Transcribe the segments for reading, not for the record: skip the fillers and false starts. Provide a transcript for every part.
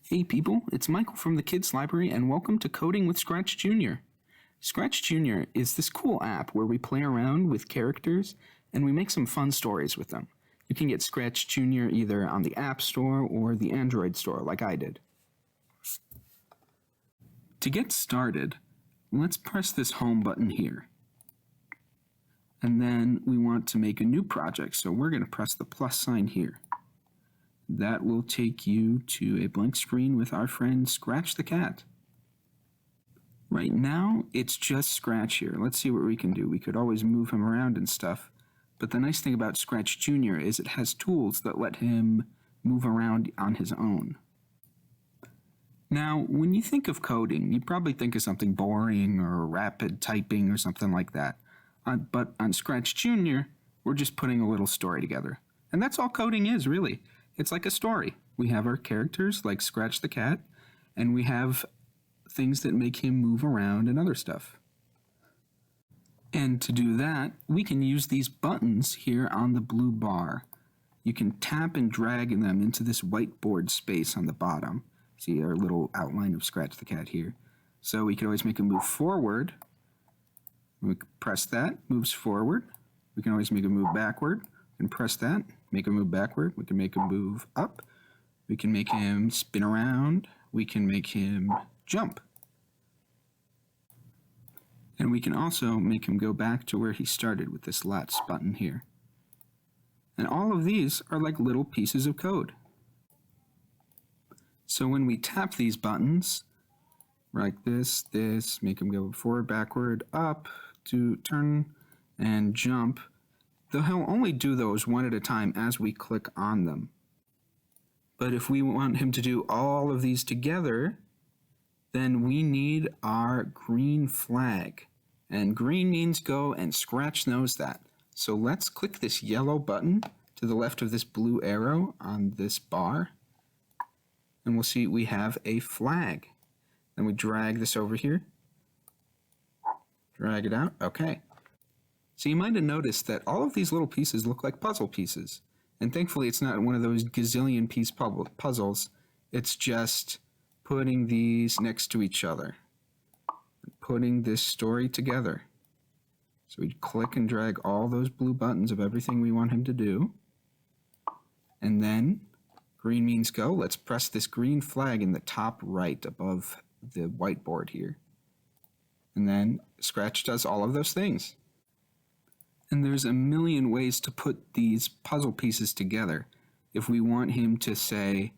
Hey people, it's Michael from the Kids Library and welcome to Coding with Scratch Jr. Scratch Jr. is this cool app where we play around with characters and we make some fun stories with them. You can get Scratch Jr. either on the App Store or the Android Store like I did. To get started, let's press this Home button here. And then we want to make a new project, so we're going to press the plus sign here. That will take you to a blank screen with our friend Scratch the Cat. Right now, it's just Scratch here. Let's see what we can do. We could always move him around and stuff, but the nice thing about Scratch Jr. is it has tools that let him move around on his own. Now, when you think of coding, you probably think of something boring or rapid typing or something like that. But on Scratch Jr., we're just putting a little story together. And that's all coding is, really. It's like a story. We have our characters, like Scratch the Cat, and we have things that make him move around and other stuff. And to do that, we can use these buttons here on the blue bar. You can tap and drag them into this whiteboard space on the bottom. See our little outline of Scratch the Cat here. So we can always make him move forward. We press that, moves forward. We can always make him move backward. And press that, make him move backward. We can make him move up. We can make him spin around. We can make him jump. And we can also make him go back to where he started with this Lots button here. And all of these are like little pieces of code. So when we tap these buttons, like this, make him go forward, backward, up, to turn, and jump, he'll only do those one at a time as we click on them. But if we want him to do all of these together, then we need our green flag. And green means go, and Scratch knows that. So let's click this yellow button to the left of this blue arrow on this bar. And we'll see we have a flag. Then we drag this over here. Drag it out. Okay. So you might have noticed that all of these little pieces look like puzzle pieces. And thankfully it's not one of those gazillion piece puzzles. It's just putting these next to each other. Putting this story together. So we click and drag all those blue buttons of everything we want him to do. And then green means go. Let's press this green flag in the top right above the whiteboard here. And then Scratch does all of those things. And there's a million ways to put these puzzle pieces together. If we want him to, say,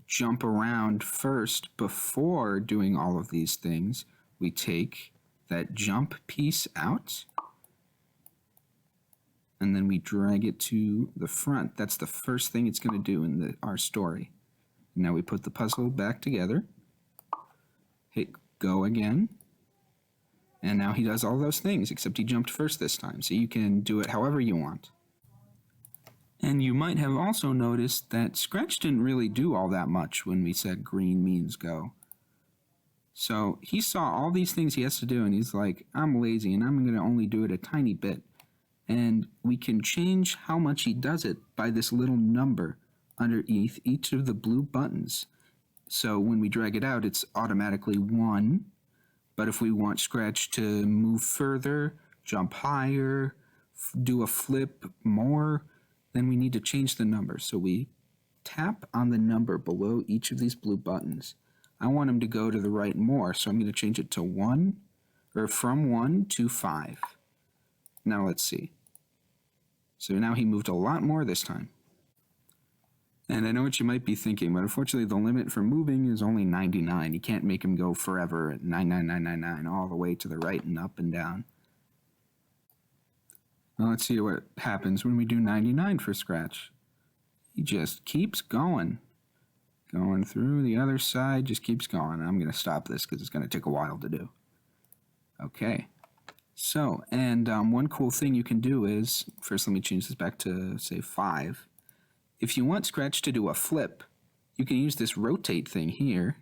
jump around first before doing all of these things, we take that jump piece out, and then we drag it to the front. That's the first thing it's going to do in our story. Now we put the puzzle back together, hit go again, and now he does all those things, except he jumped first this time. So you can do it however you want. And you might have also noticed that Scratch didn't really do all that much when we said green means go. So he saw all these things he has to do, and he's like, I'm lazy, and I'm going to only do it a tiny bit. And we can change how much he does it by this little number underneath each of the blue buttons. So when we drag it out, it's automatically 1. But if we want Scratch to move further, jump higher, do a flip more, then we need to change the number. So we tap on the number below each of these blue buttons. I want him to go to the right more, so I'm going to change it to 1, or from 1 to 5. Now let's see. So now he moved a lot more this time. And I know what you might be thinking, but unfortunately the limit for moving is only 99. You can't make him go forever at 99999 all the way to the right and up and down. Well, let's see what happens when we do 99 for Scratch. He just keeps going. Going through the other side, just keeps going. I'm going to stop this because it's going to take a while to do. Okay. So, and one cool thing you can do is, first let me change this back to, say, 5. If you want Scratch to do a flip, you can use this rotate thing here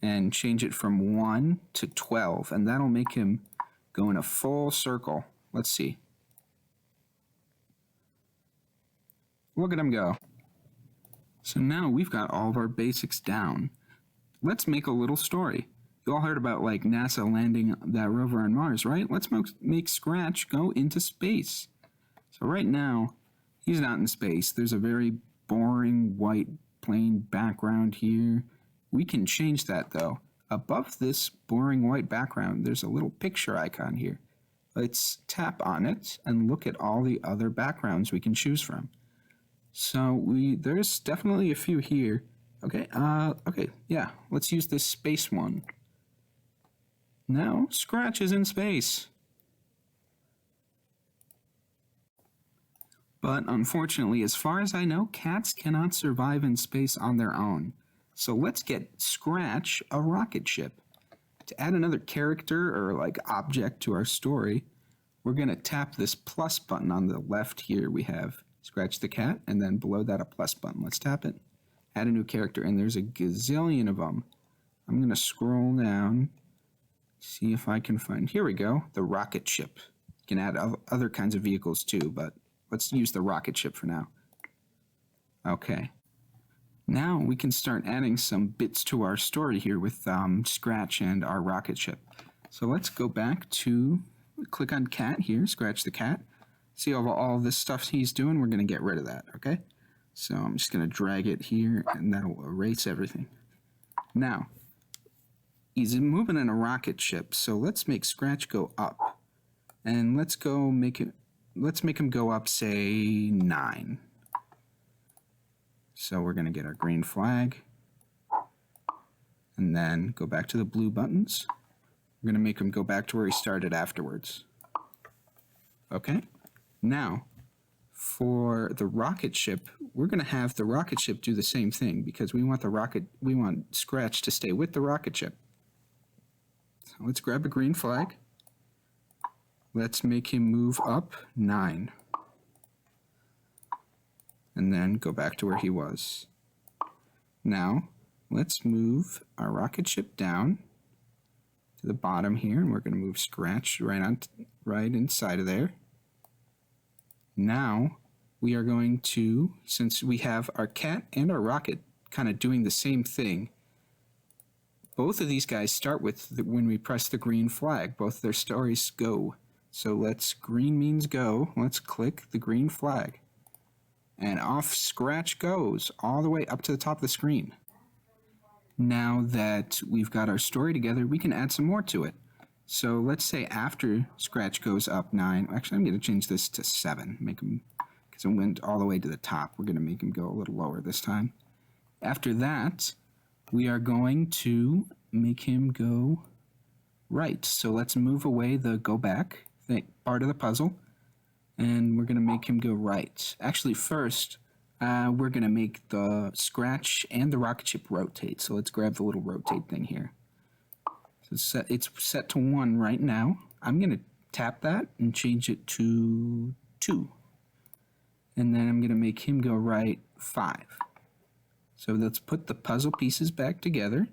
and change it from 1 to 12, and that'll make him go in a full circle. Let's see. Look at him go. So now we've got all of our basics down. Let's make a little story. You all heard about like NASA landing that rover on Mars, right? Let's make Scratch go into space. So right now, he's not in space. There's a very boring white plain background here. We can change that though. Above this boring white background, there's a little picture icon here. Let's tap on it and look at all the other backgrounds we can choose from. So there's definitely a few here. Okay, yeah, let's use this space one. Now, Scratch is in space. But unfortunately, as far as I know, cats cannot survive in space on their own. So let's get Scratch a rocket ship. To add another character or like object to our story, we're going to tap this plus button on the left here. We have Scratch the cat, and then below that a plus button. Let's tap it. Add a new character, and there's a gazillion of them. I'm going to scroll down, see if I can find, here we go, the rocket ship. You can add other kinds of vehicles too, but let's use the rocket ship for now. Okay. Now we can start adding some bits to our story here with Scratch and our rocket ship. So let's go back to, click on cat here, Scratch the cat. See all this stuff he's doing? We're going to get rid of that, okay? So I'm just going to drag it here, and that'll erase everything. Now, he's moving in a rocket ship, so let's make Scratch go up. And let's make him go up, say, 9. So we're going to get our green flag, and then go back to the blue buttons. We're going to make him go back to where he started afterwards. Okay? Now, for the rocket ship, we're going to have the rocket ship do the same thing because we want Scratch to stay with the rocket ship. So let's grab a green flag. Let's make him move up 9. And then go back to where he was. Now, let's move our rocket ship down to the bottom here, and we're going to move Scratch right inside of there. Now, we are going to, since we have our cat and our rocket kind of doing the same thing, both of these guys start with, when we press the green flag, both their stories go. So green means go, let's click the green flag. And off Scratch goes, all the way up to the top of the screen. Now that we've got our story together, we can add some more to it. So let's say after Scratch goes up 9, actually I'm going to change this to 7, make him, because it went all the way to the top. We're going to make him go a little lower this time. After that, we are going to make him go right. So let's move away the go back part of the puzzle, and we're going to make him go right. Actually, first, we're going to make the Scratch and the rocket ship rotate. So let's grab the little rotate thing here. So it's set to 1 right now. I'm going to tap that and change it to 2. And then I'm going to make him go right 5. So let's put the puzzle pieces back together.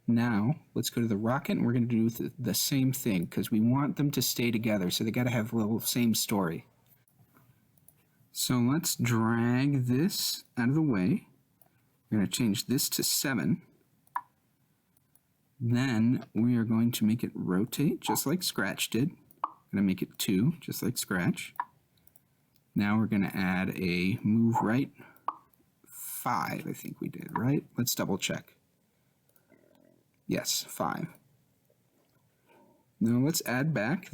Now, let's go to the rocket, and we're going to do the same thing because we want them to stay together, so they got to have a little same story. So let's drag this out of the way. We're going to change this to 7. Then we are going to make it rotate just like Scratch did. I'm going to make it 2, just like Scratch. Now we're going to add a move right 5, I think we did, right? Let's double check. Yes, 5. Now let's add back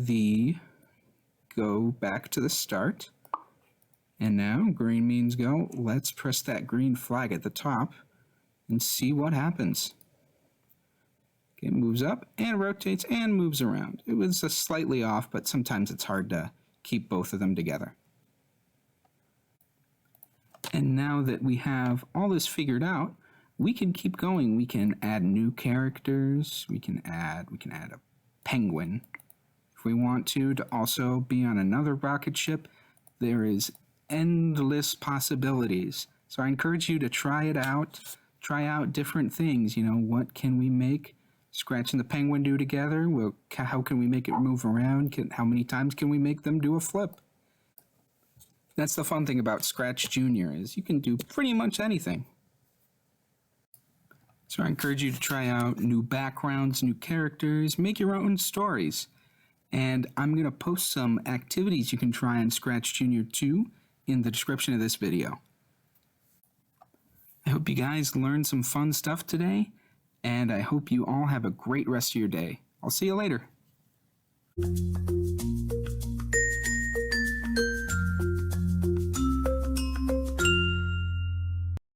go back to the start. And now green means go. Let's press that green flag at the top and see what happens. Okay, it moves up and rotates and moves around. It was slightly off, but sometimes it's hard to keep both of them together. And now that we have all this figured out, we can keep going. We can add new characters. We can add a penguin if we want to also be on another rocket ship. There is endless possibilities. So I encourage you to try it out. Try out different things. You know, what can we make Scratch and the penguin do together? Well, how can we make it move around? How many times can we make them do a flip? That's the fun thing about Scratch Junior is you can do pretty much anything. So I encourage you to try out new backgrounds, new characters, make your own stories. And I'm going to post some activities you can try on Scratch Junior 2 in the description of this video. I hope you guys learned some fun stuff today, and I hope you all have a great rest of your day. I'll see you later.